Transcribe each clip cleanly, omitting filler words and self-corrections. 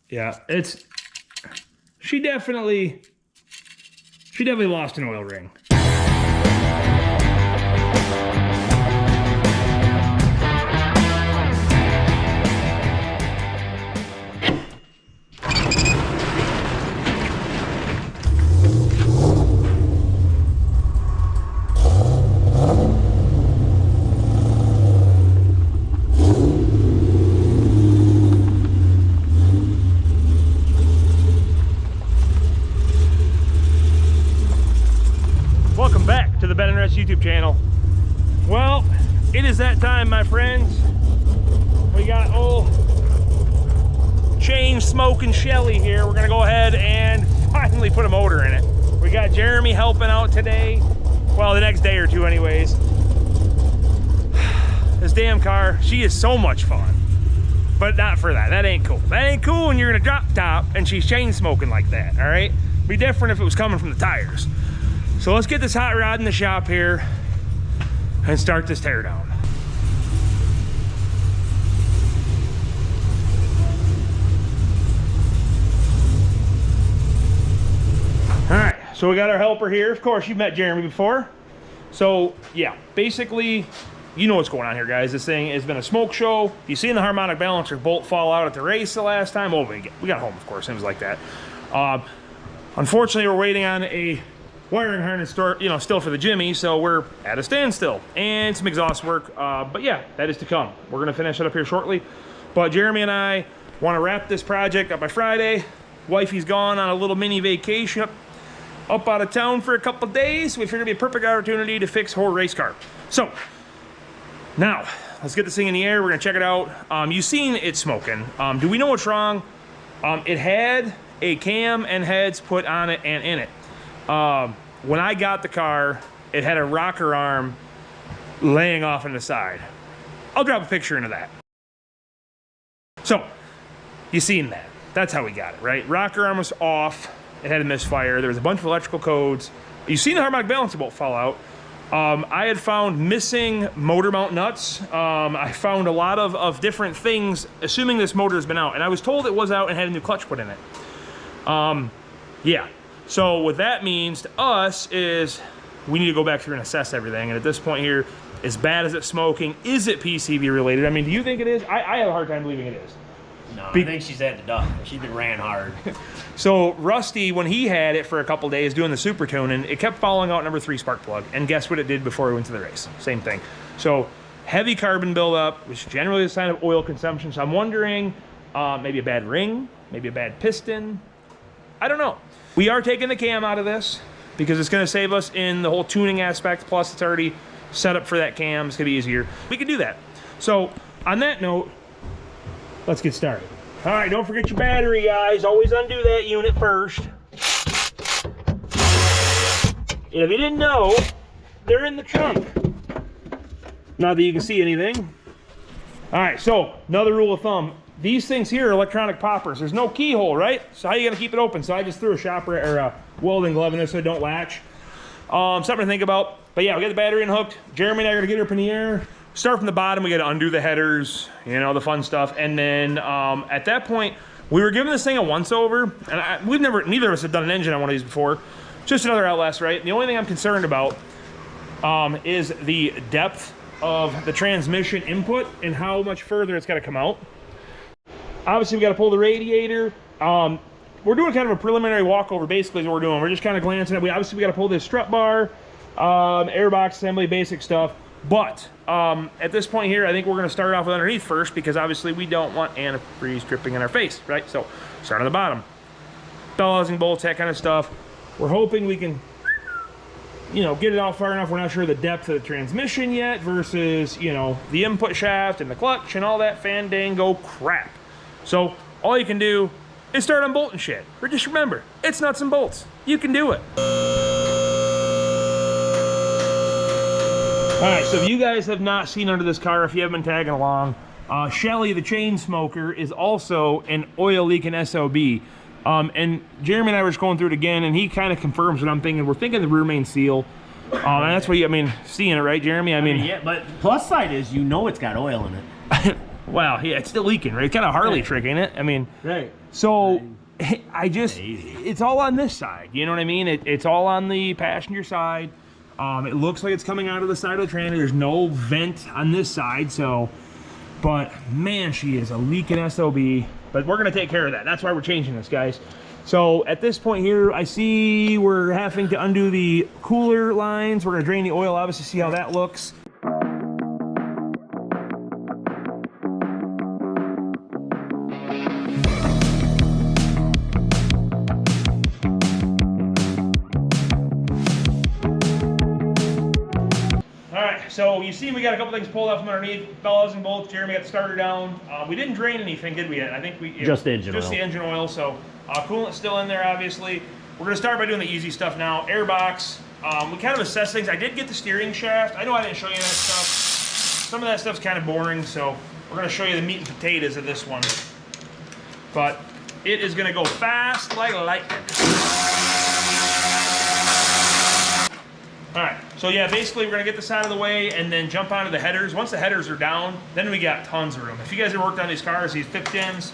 Yeah, she definitely lost an oil ring. Welcome back to the Ben and Rest YouTube channel. Well, it is that time, my friends. We got old chain smoking Shelly here. We're gonna go ahead and finally put a motor in it. We got Jeremy helping out today. Well, the next day or two anyways. This damn car, she is so much fun. But not for that. That ain't cool. That ain't cool when you're in a drop top and she's chain smoking like that, all right? Be different if it was coming from the tires. So let's get this hot rod in the shop here and start this teardown. All right, so we got our helper here. Of course, you've met Jeremy before. So yeah, basically, you know what's going on here, guys. This thing has been a smoke show. You seen the harmonic balancer bolt fall out at the race the last time? Oh, we got home, of course, things like that. Unfortunately, we're waiting on a wiring harness store, you know, still for the Jimmy, so we're at a standstill and some exhaust work. But yeah, that is to come. We're gonna finish it up here shortly. But Jeremy and I want to wrap this project up by Friday. Wifey's gone on a little mini vacation up out of town for a couple days. We figured it'd be a perfect opportunity to fix her race car. So now let's get this thing in the air. We're gonna check it out. You've seen it smoking. Do we know what's wrong? It had a cam and heads put on it and in it. When I got the car, it had a rocker arm laying off on the side. I'll drop a picture into that. So, you seen that. That's how we got it, right? Rocker arm was off. It had a misfire. There was a bunch of electrical codes. You've seen the harmonic balancer bolt fall out. I had found missing motor mount nuts. I found a lot of different things, assuming this motor has been out. And I was told it was out and had a new clutch put in it. Yeah. So what that means to us is we need to go back through and assess everything. And at this point here, as bad as it's smoking, is it PCV related? I mean, do you think it is? I have a hard time believing it is. No, I think she's had the duck. She's been ran hard. So Rusty, when he had it for a couple days doing the super tuning, it kept falling out number 3 spark plug. And guess what it did before we went to the race? Same thing. So heavy carbon buildup, which is generally a sign of oil consumption. So I'm wondering, maybe a bad ring, maybe a bad piston. I don't know. We are taking the cam out of this because it's going to save us in the whole tuning aspect. Plus, it's already set up for that cam. It's going to be easier. We can do that. So, on that note, let's get started. All right, don't forget your battery, guys. Always undo that unit first. And if you didn't know, they're in the trunk. Not that you can see anything. All right, so another rule of thumb. These things here are electronic poppers. There's no keyhole, right? So how are you gonna keep it open? So I just threw a shopper or a welding glove in there so it don't latch. Something to think about. But yeah, we got the battery unhooked. Jeremy and I are gonna get her up in the air. Start from the bottom, we gotta undo the headers, you know, the fun stuff. And then at that point, we were giving this thing a once over. And neither of us have done an engine on one of these before. Just another outlast, right? The only thing I'm concerned about is the depth of the transmission input and how much further it's gotta come out. Obviously, we got to pull the radiator. We're doing kind of a preliminary walkover, basically, is what we're doing. We're just kind of glancing at it. Obviously, we got to pull this strut bar, airbox assembly, basic stuff. But at this point here, I think we're going to start off with underneath first because obviously we don't want antifreeze dripping in our face, right? So start on the bottom. Bell housing bolts, that kind of stuff. We're hoping we can, you know, get it out far enough. We're not sure the depth of the transmission yet versus, you know, the input shaft and the clutch and all that fandango crap. So all you can do is start unbolting shit. Or just remember, it's nuts and bolts. You can do it. All right, so if you guys have not seen under this car, if you haven't been tagging along, Shelly, the chain smoker, is also an oil leaking SOB. And Jeremy and I were just going through it again, and he kind of confirms what I'm thinking. We're thinking the rear main seal. And that's what you, I mean, seeing it, right, Jeremy? I mean, yeah, but plus side is, you know, it's got oil in it. Well, yeah, it's still leaking, right? It's kind of Harley trick, ain't it? I mean, Right. so it's all on this side. You know what I mean? It's all on the passenger side. It looks like it's coming out of the side of the tranny. There's no vent on this side, so, but man, she is a leaking SOB. But we're gonna take care of that. That's why we're changing this, guys. So at this point here, I see we're having to undo the cooler lines. We're gonna drain the oil, obviously, see how that looks. So you see we got a couple things pulled out from underneath, bellows and bolts. Jeremy got the starter down. We didn't drain anything, did we? I think we... Just engine oil. Just the engine oil, so coolant's still in there, obviously. We're gonna start by doing the easy stuff now. Air box. We kind of assess things. I did get the steering shaft. I know I didn't show you that stuff. Some of that stuff's kind of boring, so we're gonna show you the meat and potatoes of this one. But it is gonna go fast like lightning. All right, so yeah, basically we're gonna get this out of the way and then jump onto the headers. Once the headers are down, then we got tons of room. If you guys have worked on these cars, these 510s,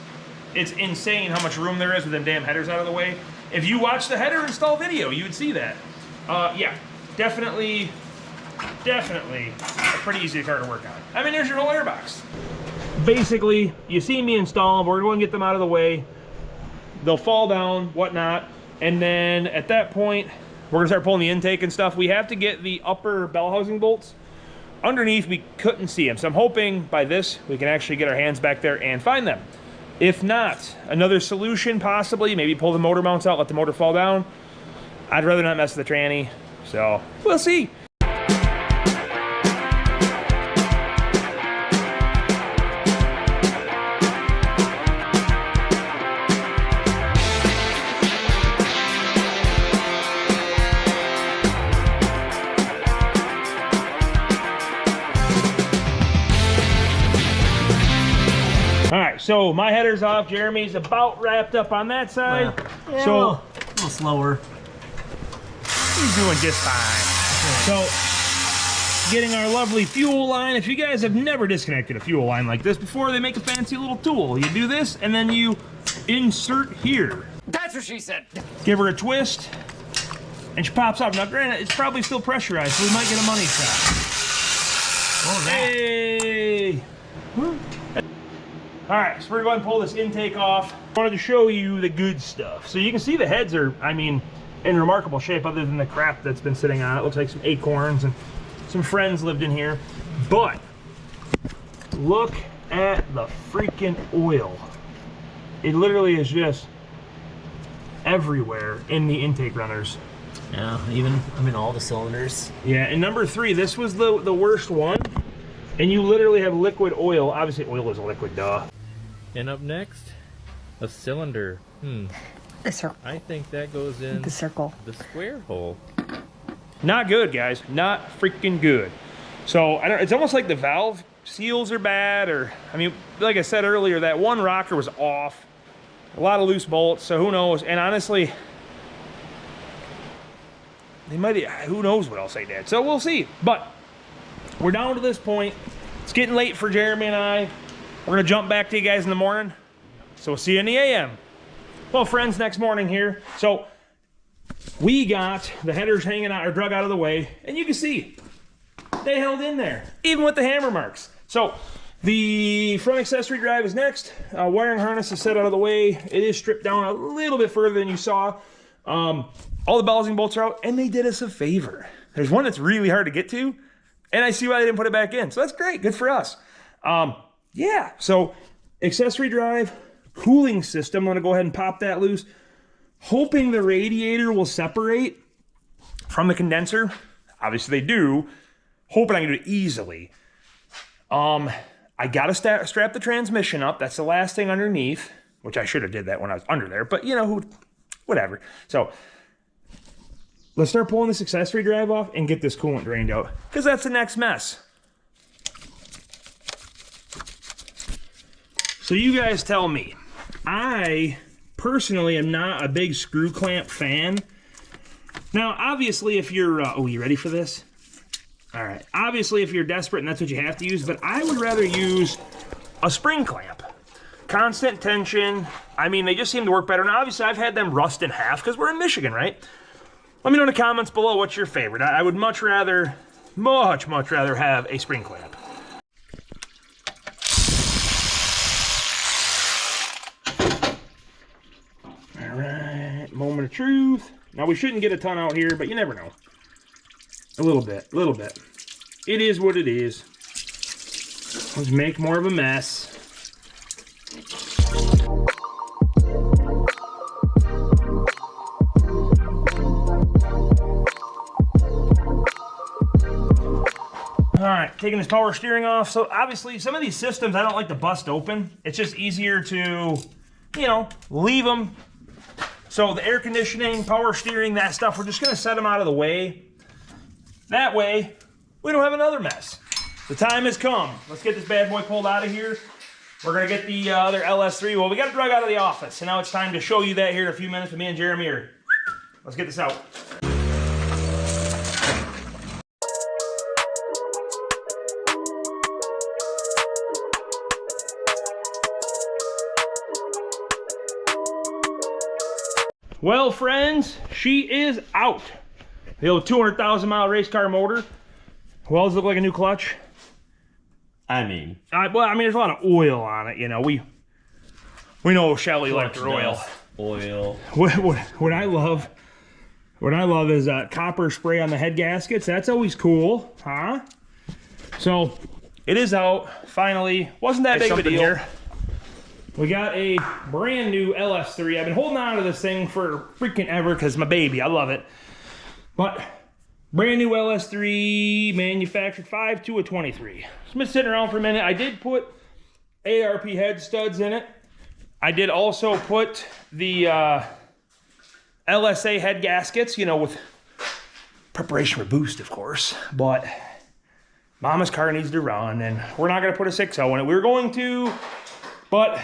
it's insane how much room there is with them damn headers out of the way. If you watch the header install video, you would see that. Yeah, definitely a pretty easy car to work on. I mean, there's your whole airbox. Basically, you see me install them, we're going to get them out of the way. They'll fall down, whatnot, and then at that point, we're gonna start pulling the intake and stuff. We have to get the upper bell housing bolts. Underneath, we couldn't see them. So I'm hoping by this, we can actually get our hands back there and find them. If not, another solution possibly, maybe pull the motor mounts out, let the motor fall down. I'd rather not mess with the tranny, so we'll see. So my header's off. Jeremy's about wrapped up on that side. Yeah, so a little slower. He's doing just fine. So getting our lovely fuel line. If you guys have never disconnected a fuel line like this before, they make a fancy little tool. You do this and then you insert here. That's what she said. Give her a twist and she pops up. Now granted, it's probably still pressurized, so we might get a money shot. Oh, that. Hey! All right, so we're going to pull this intake off. I wanted to show you the good stuff. So you can see the heads are, I mean, in remarkable shape other than the crap that's been sitting on it. It looks like some acorns and some friends lived in here. But look at the freaking oil. It literally is just everywhere in the intake runners. Yeah, even, I mean, all the cylinders. Yeah, and number 3, this was the worst one. And you literally have liquid oil. Obviously, oil is a liquid, duh. And up next, a cylinder. The circle. I think that goes in The circle. the square hole. Not good, guys. Not freaking good. So I don't. It's almost like the valve seals are bad, or I mean, like I said earlier, that one rocker was off. A lot of loose bolts. So who knows? And honestly, they might. Who knows what else they did? So we'll see. But we're down to this point. It's getting late for Jeremy and I. We're gonna jump back to you guys in the morning. So we'll see you in the AM. Well, friends, next morning here. So we got the headers hanging out or drug out of the way, and you can see they held in there, even with the hammer marks. So the front accessory drive is next. Wiring harness is set out of the way. It is stripped down a little bit further than you saw. All the bell housing bolts are out, and they did us a favor. There's one that's really hard to get to, and I see why they didn't put it back in. So that's great, good for us. Yeah, so accessory drive, cooling system. I'm gonna go ahead and pop that loose. Hoping the radiator will separate from the condenser. Obviously they do. Hoping I can do it easily. I gotta strap the transmission up. That's the last thing underneath, which I should have did that when I was under there, but you know, whatever. So let's start pulling this accessory drive off and get this coolant drained out, because that's the next mess. So you guys tell me. I personally am not a big screw clamp fan. Now, obviously, if you're, oh, you ready for this? All right. Obviously, if you're desperate and that's what you have to use, but I would rather use a spring clamp. Constant tension. I mean, they just seem to work better. Now, obviously, I've had them rust in half because we're in Michigan, right? Let me know in the comments below what's your favorite. I would much rather have a spring clamp. All right, moment of truth. Now, we shouldn't get a ton out here, but you never know. A little bit. It is what it is. Let's make more of a mess. All right, taking this power steering off. So obviously some of these systems I don't like to bust open. It's just easier to, you know, leave them. So the air conditioning, power steering, that stuff, we're just gonna set them out of the way. That way, we don't have another mess. The time has come. Let's get this bad boy pulled out of here. We're gonna get the other LS3. Well, we got it drug out of the office. So now it's time to show you that here in a few minutes with me and Jeremy here. Let's get this out. Well, friends, she is out. The old 200,000 mile race car motor. Well, does it look like a new clutch? I mean, Well, I mean, there's a lot of oil on it, you know. We know Shelly liked her oil. Oil. What I love is copper spray on the head gaskets. That's always cool, huh? So it is out finally. Wasn't that big of a deal. Here. We got a brand new LS3. I've been holding on to this thing for freaking ever because my baby. I love it. But brand new LS3, manufactured 5/2/23. It's been sitting around for a minute. I did put ARP head studs in it. I did also put the LSA head gaskets, you know, with preparation for boost, of course. But Mama's car needs to run, and we're not going to put a 6.0 in it. We were going to, but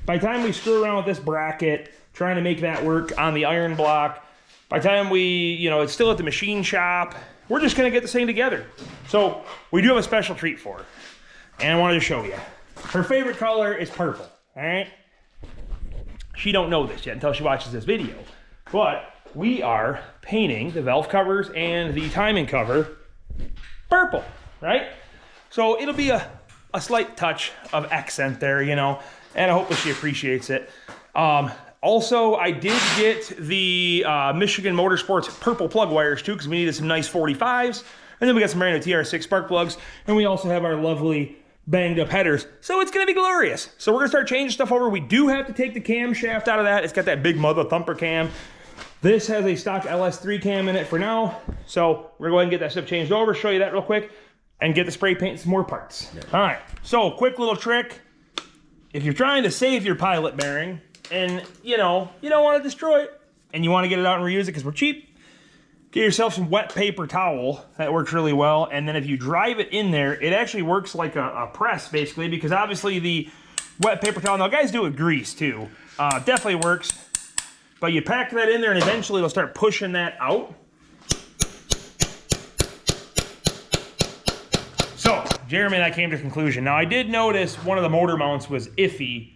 by the time we screw around with this bracket, trying to make that work on the iron block, by the time we, you know, it's still at the machine shop, we're just going to get this thing together. So we do have a special treat for her, and I wanted to show you. Her favorite color is purple, all right? She don't know this yet until she watches this video, but we are painting the valve covers and the timing cover purple, right? So it'll be a slight touch of accent there, you know, and I hope that she appreciates it. Also, I did get the Michigan Motorsports purple plug wires too, because we needed some nice 45s. And then we got some brand new TR6 spark plugs. And we also have our lovely banged up headers. So it's gonna be glorious. So we're gonna start changing stuff over. We do have to take the camshaft out of that. It's got that big mother thumper cam. This has a stock LS3 cam in it for now. So we're going to go ahead and get that stuff changed over, show you that real quick, and get the spray paint some more parts. Yeah. All right, so quick little trick. If you're trying to save your pilot bearing and, you know, you don't want to destroy it and you want to get it out and reuse it because we're cheap, get yourself some wet paper towel. That works really well. And then if you drive it in there, it actually works like a press basically, because obviously the wet paper towel, now guys do it with grease too, definitely works. But you pack that in there and eventually it'll start pushing that out. So, Jeremy and I came to a conclusion. Now, I did notice one of the motor mounts was iffy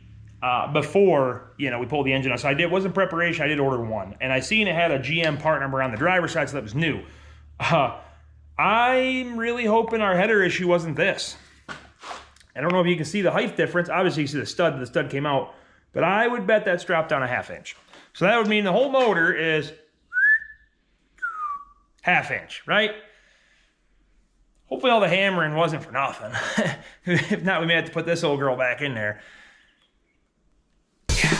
before, you know, we pulled the engine out. So I wasn't preparation, I did order one. And I seen it had a GM part number on the driver's side, so that was new. I'm really hoping our header issue wasn't this. I don't know if you can see the height difference. Obviously, you see the stud came out. But I would bet that's dropped down a 1/2 inch. So that would mean the whole motor is 1/2 inch, right? Hopefully all the hammering wasn't for nothing. If not, we may have to put this old girl back in there. Yeah.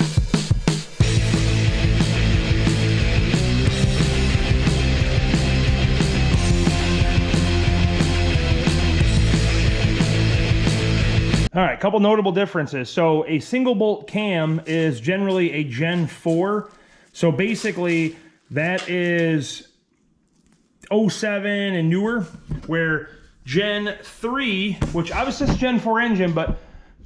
All right, couple notable differences. So a single bolt cam is generally a Gen 4. So basically that is 07 and newer, where Gen 3, which obviously is a Gen 4 engine, but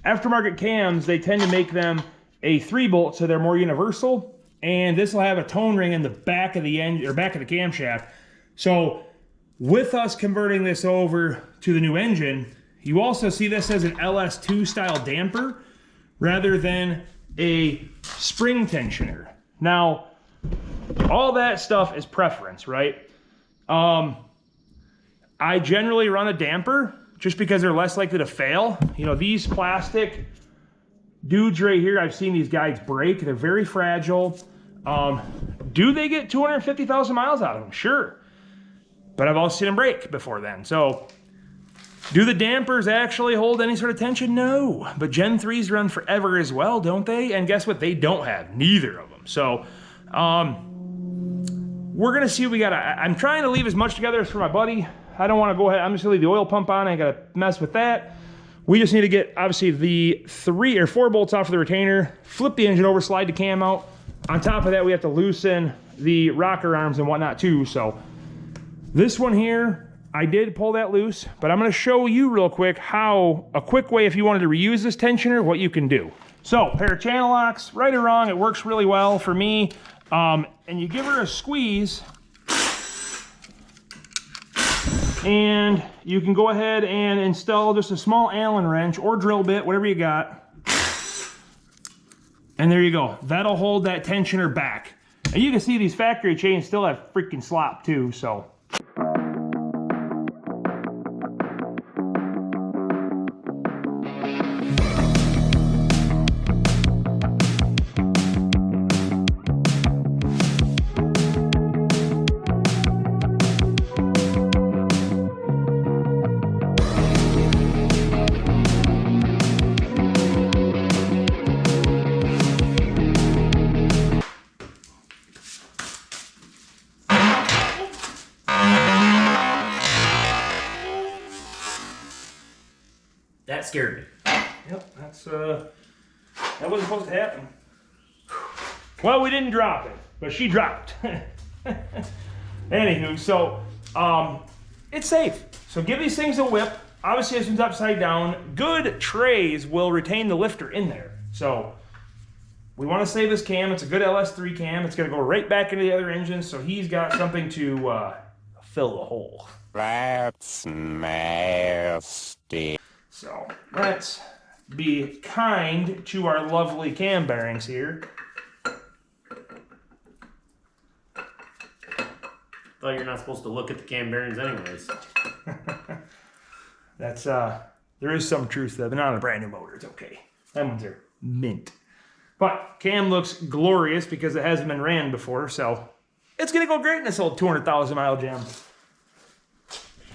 aftermarket cams, they tend to make them a 3-bolt, so they're more universal. And this will have a tone ring in the back of the engine, or back of the camshaft. So with us converting this over to the new engine, You also see this as an LS2 style damper rather than a spring tensioner. Now, all that stuff is preference, right? I generally run a damper just because they're less likely to fail. You know, these plastic dudes right here, I've seen these guys break. They're very fragile. Do they get 250,000 miles out of them? Sure. But I've also seen them break before then. So, do the dampers actually hold any sort of tension? No. But Gen 3s run forever as well, don't they? And guess what? They don't have. Neither of them. So, we're going to see what we got. I'm trying to leave as much together as for my buddy. I don't want to go ahead. I'm just going to leave the oil pump on. I got to mess with that. We just need to get, obviously, the 3 or 4 bolts off of the retainer, flip the engine over, slide the cam out. On top of that, we have to loosen the rocker arms and whatnot too. So this one here, I did pull that loose, but I'm going to show you real quick how, a quick way if you wanted to reuse this tensioner, what you can do. So, pair of channel locks, right or wrong, it works really well for me. And you give her a squeeze, and you can go ahead and install just a small Allen wrench or drill bit, whatever you got. And there you go. That'll hold that tensioner back. And you can see these factory chains still have freaking slop too, so. That scared me. Yep, that wasn't supposed to happen. Well, we didn't drop it, but she dropped. Anywho, so it's safe. So give these things a whip. Obviously, this one's upside down. Good trays will retain the lifter in there. So we want to save this cam. It's a good LS3 cam. It's going to go right back into the other engine, so he's got something to fill the hole. That's nasty. So let's be kind to our lovely cam bearings here. Thought you're not supposed to look at the cam bearings anyways. That's there is some truth to that. They're not on a brand new motor. It's okay. That ones are mint. But cam looks glorious because it hasn't been ran before, so it's gonna go great in this old 200,000 mile gem.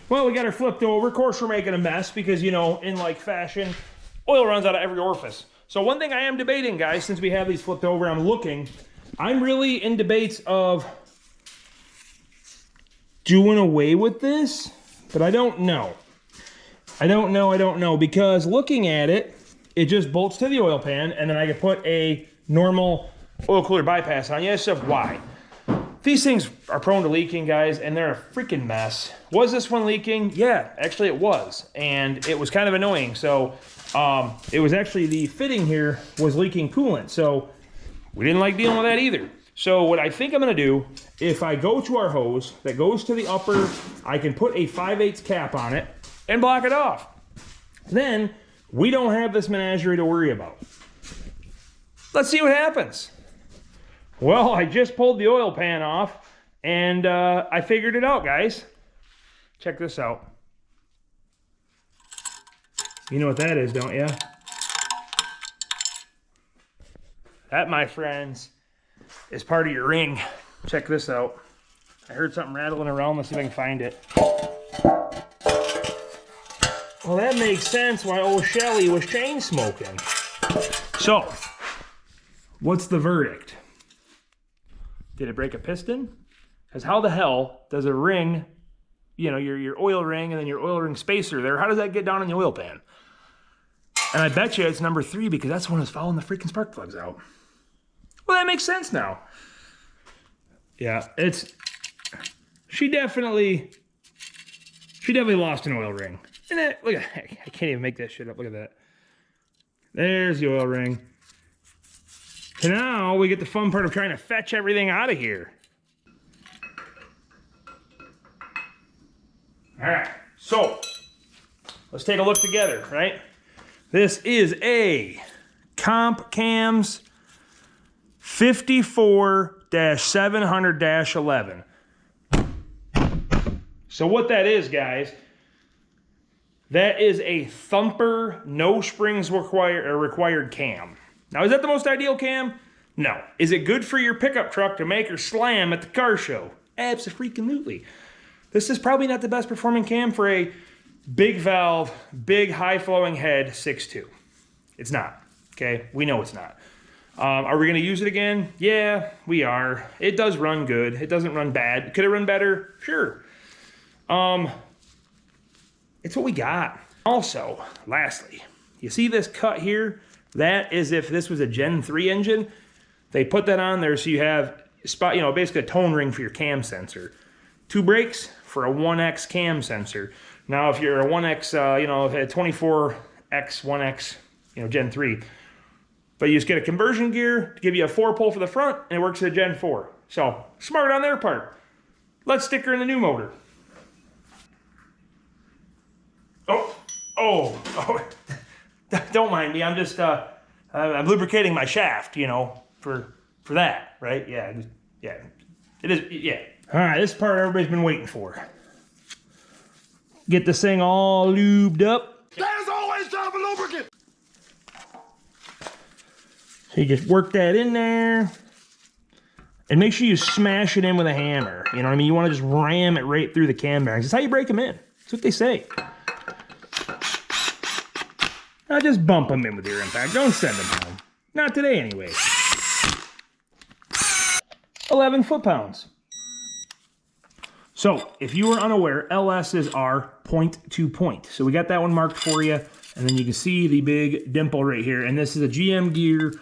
Well, we got her flipped over. Of course, we're making a mess because, you know, in like fashion, oil runs out of every orifice. So one thing I am debating, guys, since we have these flipped over, I'm really in debates of doing away with this, but I don't know. I don't know, because looking at it, it just bolts to the oil pan, and then I can put a normal oil cooler bypass on. You ask yourself why. These things are prone to leaking, guys, and they're a freaking mess. Was this one leaking? Yeah, actually it was, and it was kind of annoying. So it was actually the fitting here was leaking coolant, so we didn't like dealing with that either. So what I think I'm gonna do, if I go to our hose that goes to the upper, I can put a 5/8 cap on it and block it off. Then we don't have this menagerie to worry about. Let's see what happens. Well, I just pulled the oil pan off, and I figured it out, guys. Check this out. You know what that is, don't you? That, my friends, is part of your ring. Check this out. I heard something rattling around. Let's see if I can find it. Well, that makes sense why old Shelly was chain smoking. So, what's the verdict? Did it break a piston? Because how the hell does a ring, you know, your oil ring and then your oil ring spacer there, how does that get down in the oil pan? And I bet you it's number 3 because that's when it's fouling the freaking spark plugs out. Well, that makes sense now. Yeah, she definitely lost an oil ring. And it, look at that, I can't even make that shit up. Look at that. There's the oil ring. So now we get the fun part of trying to fetch everything out of here. All right, so let's take a look together, right? This is a Comp Cams 54-700-11. So what that is, guys, that is a thumper, no springs required cam. Now, is that the most ideal cam? No. Is it good for your pickup truck to make her slam at the car show? Abso-freaking-lutely. This is probably not the best performing cam for a big valve, big high flowing head 6.2. It's not, okay? We know it's not. Are we gonna use it again? Yeah, we are. It does run good. It doesn't run bad. Could it run better? Sure. It's what we got. Also, lastly, you see this cut here? That is if this was a Gen 3 engine. They put that on there so you have basically a tone ring for your cam sensor. 2 brakes for a 1X cam sensor. Now, if you're a 1X, a 24X, 1X, Gen 3, but you just get a conversion gear to give you a 4-pole for the front, and it works at a Gen 4. So, smart on their part. Let's stick her in the new motor. Oh, don't mind me. I'm just, I'm lubricating my shaft, for that, right? Yeah, it is, yeah. All right, this part everybody's been waiting for. Get this thing all lubed up. There's always time for lubricant. So you just work that in there. And make sure you smash it in with a hammer. You know what I mean? You want to just ram it right through the cam bearings. That's how you break them in. That's what they say. Now just bump them in with your impact. Don't send them home. Not today, anyway. 11 foot-pounds. So, if you were unaware, LS's are point-to-point. So we got that one marked for you. And then you can see the big dimple right here. And this is a GM gear.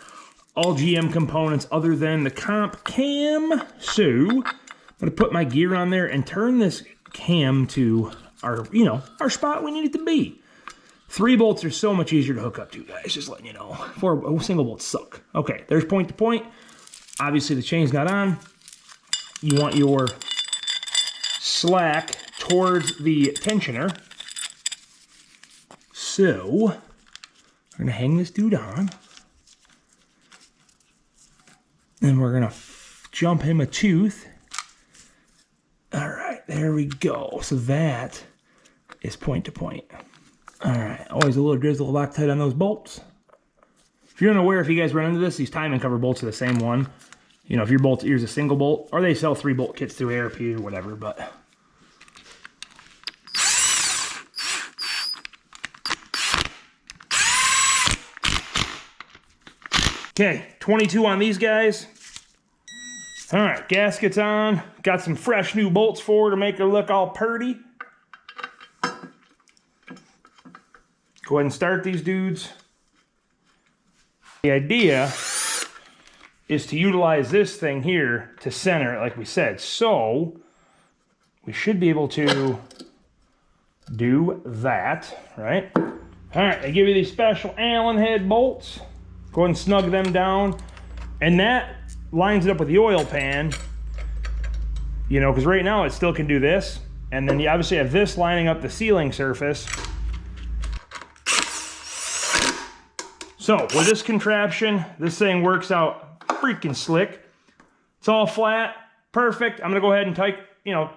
All GM components other than the comp cam. So, I'm going to put my gear on there and turn this cam to our spot we need it to be. 3 bolts are so much easier to hook up to, guys. Just letting you know. 4 single bolts suck. Okay, there's point to point. Obviously, the chain's not on. You want your slack towards the tensioner. So, we're going to hang this dude on. And we're going to jump him a tooth. All right, there we go. So that is point to point. All right, always a little drizzle of Loctite on those bolts. If you're unaware, if you guys run into this, these timing cover bolts are the same one. If your bolt ear's a single bolt, or they sell 3 bolt kits through ARP or whatever, but. Okay, 22 on these guys. All right, gaskets on. Got some fresh new bolts for her to make her look all purty. Go ahead and start these dudes. The idea is to utilize this thing here to center it, like we said. So we should be able to do that, right? All right, I give you these special Allen head bolts. Go ahead and snug them down. And that lines it up with the oil pan, because right now it still can do this. And then you obviously have this lining up the sealing surface. So with this contraption, this thing works out freaking slick. It's all flat, perfect. I'm gonna go ahead and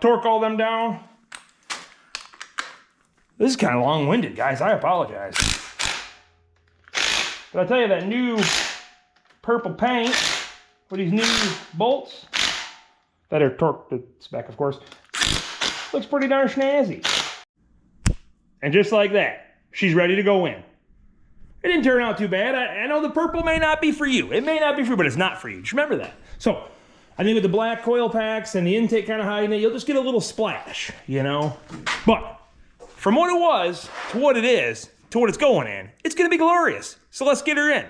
torque all them down. This is kind of long-winded, guys. I apologize. But I'll tell you, that new purple paint with these new bolts that are torqued to spec, of course, looks pretty darn snazzy. And just like that, she's ready to go in. It didn't turn out too bad. I know the purple may not be for you. It may not be for you, but it's not for you. Just remember that. So, I think with the black coil packs and the intake kind of hiding it, you'll just get a little splash, But, from what it was, to what it is, to what it's going in, it's going to be glorious. So let's get her in.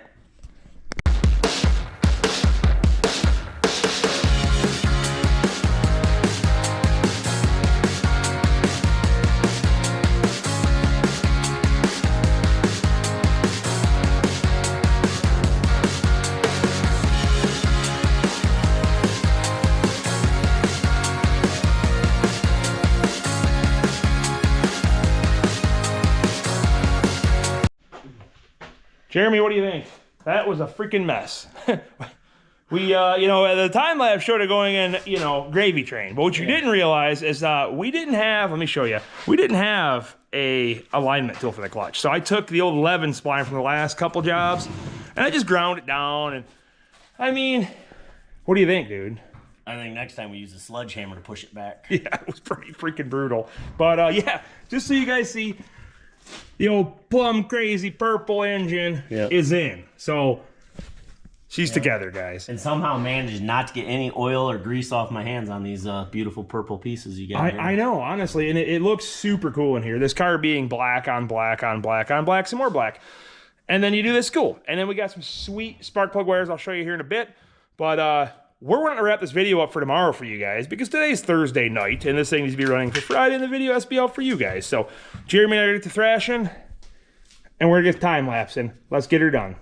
Jeremy, what do you think? That was a freaking mess. We, you know, at the time lapse showed it going in, you know, gravy train. But what you didn't realize is we didn't have, let me show you, we didn't have a alignment tool for the clutch. So I took the old 11 spline from the last couple jobs, and I just ground it down. And I mean, what do you think, dude? I think next time we use a sledgehammer to push it back. Yeah, it was pretty freaking brutal. But yeah, just so you guys see, the old plum crazy purple engine is in. So she's together, guys. And somehow managed not to get any oil or grease off my hands on these beautiful purple pieces you got here. I know, honestly, and it looks super cool in here. This car being black on black on black on black, some more black. And then you do this cool. And then we got some sweet spark plug wires I'll show you here in a bit. But we're wanting to wrap this video up for tomorrow for you guys because today's Thursday night and this thing needs to be running for Friday and the video has to be out for you guys. So Jeremy and I are going to get to thrashing and we're going to get time lapsing. Let's get her done.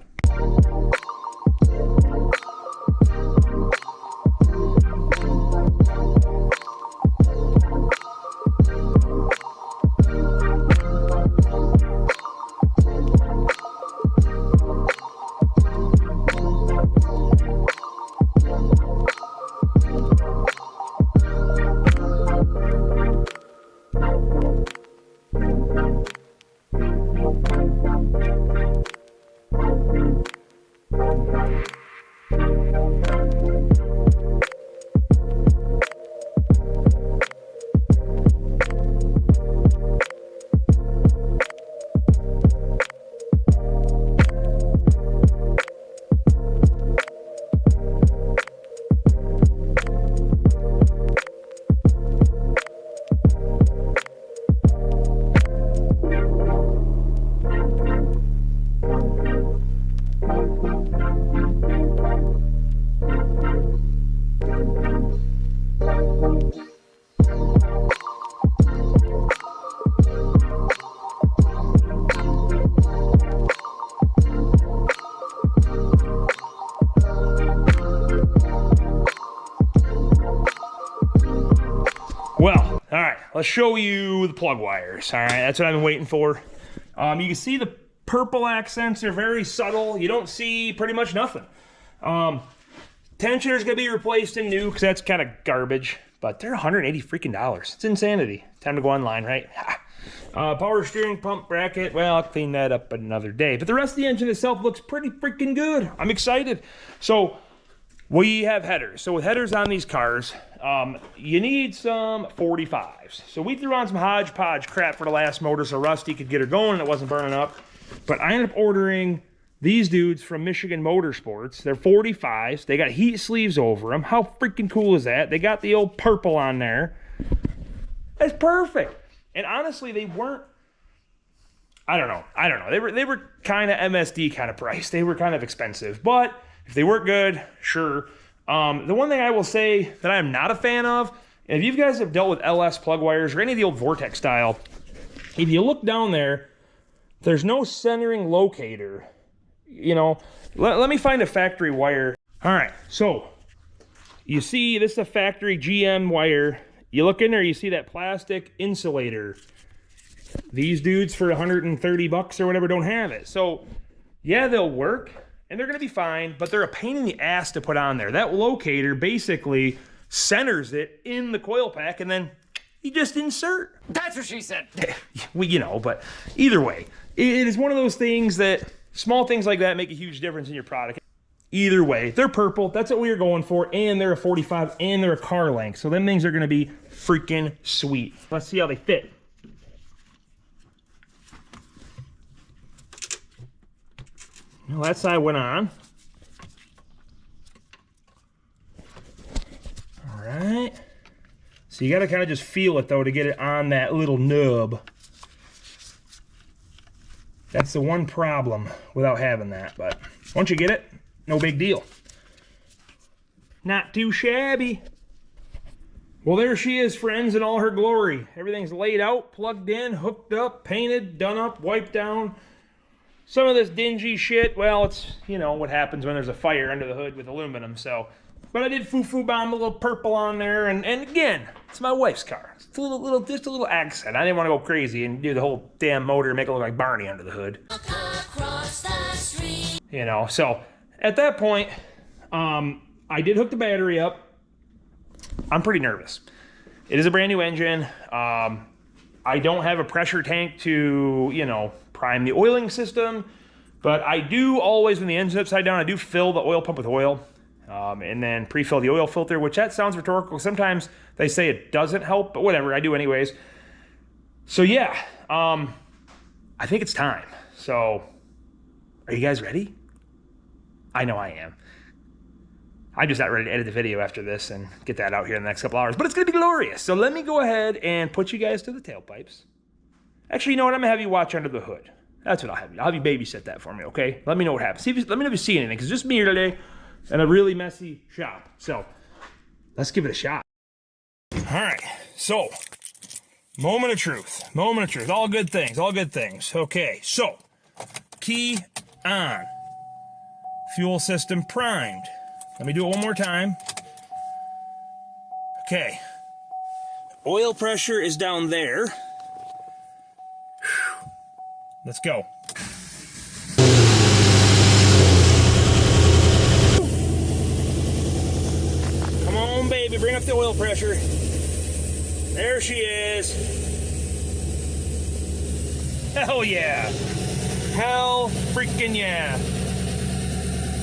Well, all right, let's show you the plug wires. All right, that's what I've been waiting for. You can see the purple accents are very subtle. You don't see pretty much nothing. Tensioner's gonna be replaced in new because that's kind of garbage, but they're $180 freaking dollars. It's insanity. Time to go online, right? Power steering pump bracket, well, I'll clean that up another day. But the rest of the engine itself looks pretty freaking good. I'm excited. So we have headers. So with headers on these cars, you need some 45s. So we threw on some hodgepodge crap for the last motor so Rusty could get her going and it wasn't burning up. But I ended up ordering these dudes from Michigan Motorsports. They're 45s. They got heat sleeves over them. How freaking cool is that? They got the old purple on there. That's perfect. And honestly, they weren't, I don't know. They were kind of MSD kind of price. They were kind of expensive. But if they work good, sure. The one thing I will say that I am not a fan of, and if you guys have dealt with LS plug wires or any of the old Vortex style, if you look down there, there's no centering locator. You know, let me find a factory wire. All right, so you see this is a factory GM wire. You look in there, you see that plastic insulator. These dudes for 130 bucks or whatever don't have it. So yeah, they'll work and they're gonna be fine, but they're a pain in the ass to put on there. That locator basically centers it in the coil pack and then you just insert. That's what she said. Well, you know, but either way, it is one of those things that small things like that make a huge difference in your product. Either way, they're purple. That's what we were going for. And they're a 45 and they're a car length. So them things are going to be freaking sweet. Let's see how they fit. Well, that side went on. All right. So you got to kind of just feel it though to get it on that little nub. That's the one problem without having that, but once you get it, no big deal. Not too shabby. Well, there she is, friends, in all her glory. Everything's laid out, plugged in, hooked up, painted, done up, wiped down. Some of this dingy shit, well, it's, you know, what happens when there's a fire under the hood with aluminum, so. But I did foo-foo bomb a little purple on there, and again, it's my wife's car. It's just a little accent. I didn't want to go crazy and do the whole damn motor and make it look like Barney under the hood. Across the You know, so at that point, I did hook the battery up. I'm pretty nervous. It is a brand new engine. I don't have a pressure tank to, you know, prime the oiling system, but I do always, when the engine's upside down, I do fill the oil pump with oil, and then pre-fill the oil filter, which that sounds rhetorical. Sometimes they say it doesn't help, but whatever, I do anyways. So yeah, I think it's time. So are you guys ready? I know I am. I'm just not ready to edit the video after this and get that out here in the next couple hours, but it's gonna be glorious. So let me go ahead and put you guys to the tailpipes. Actually, you know what? I'm gonna have you watch under the hood. That's what I'll have you. I'll have you babysit that for me, okay? Let me know what happens. Let me know if you see anything, because it's just me here today in a really messy shop. So let's give it a shot. All right, so moment of truth. Moment of truth. All good things. All good things. Okay, so key on. Fuel system primed. Let me do it one more time. Okay. Oil pressure is down there. Whew. Let's go. Come on, baby, bring up the oil pressure. There she is. Hell yeah. Hell freaking yeah.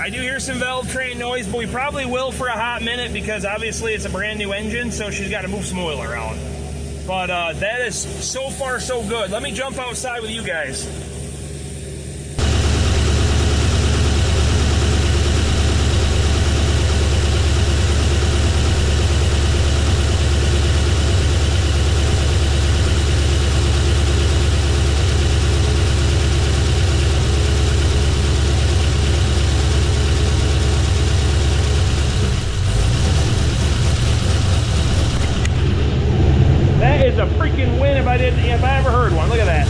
I do hear some valve train noise, but we probably will for a hot minute because obviously it's a brand new engine, so she's got to move some oil around. But that is so far so good. Let me jump outside with you guys. If I ever heard one. Look at that.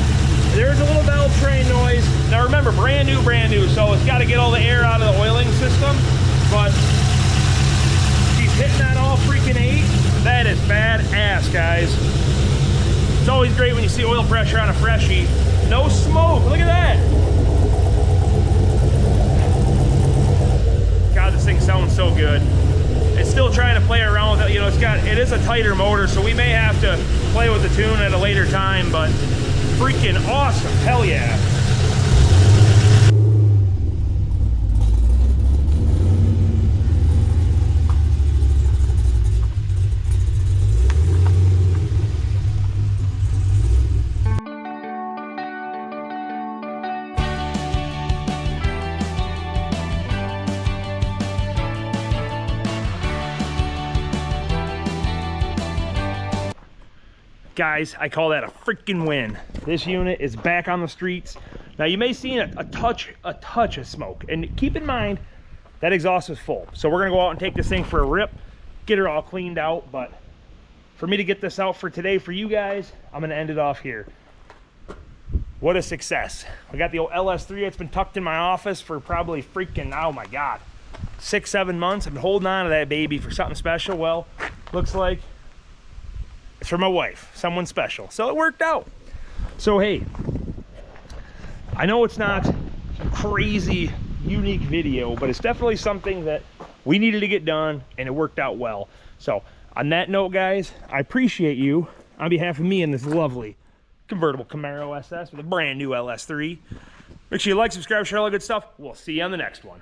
There's a little valve train noise. Now remember, brand new, so it's got to get all the air out of the oiling system. But she's hitting that all freaking 8. That is badass, guys. It's always great when you see oil pressure on a freshie. No smoke. Look at that. God, this thing sounds so good. It's still trying to play around with it. You know, it is a tighter motor, so we may have to play with the tune at a later time, but freaking awesome. Hell yeah. Guys, I call that a freaking win. This unit is back on the streets. Now you may see a touch of smoke, and keep in mind that exhaust is full. So we're gonna go out and take this thing for a rip, get her all cleaned out. But for me to get this out for today for you guys, I'm gonna end it off here. What a success. We got the old LS3. It's been tucked in my office for probably freaking, oh my God, 6-7 months. I've been holding on to that baby for something special. Well, looks like it's for my wife, someone special. So it worked out. So hey, I know it's not a crazy unique video, but it's definitely something that we needed to get done, and it worked out well. So on that note, guys, I appreciate you on behalf of me and this lovely convertible Camaro SS with a brand new LS3. Make sure you like, subscribe, share all the good stuff. We'll see you on the next one.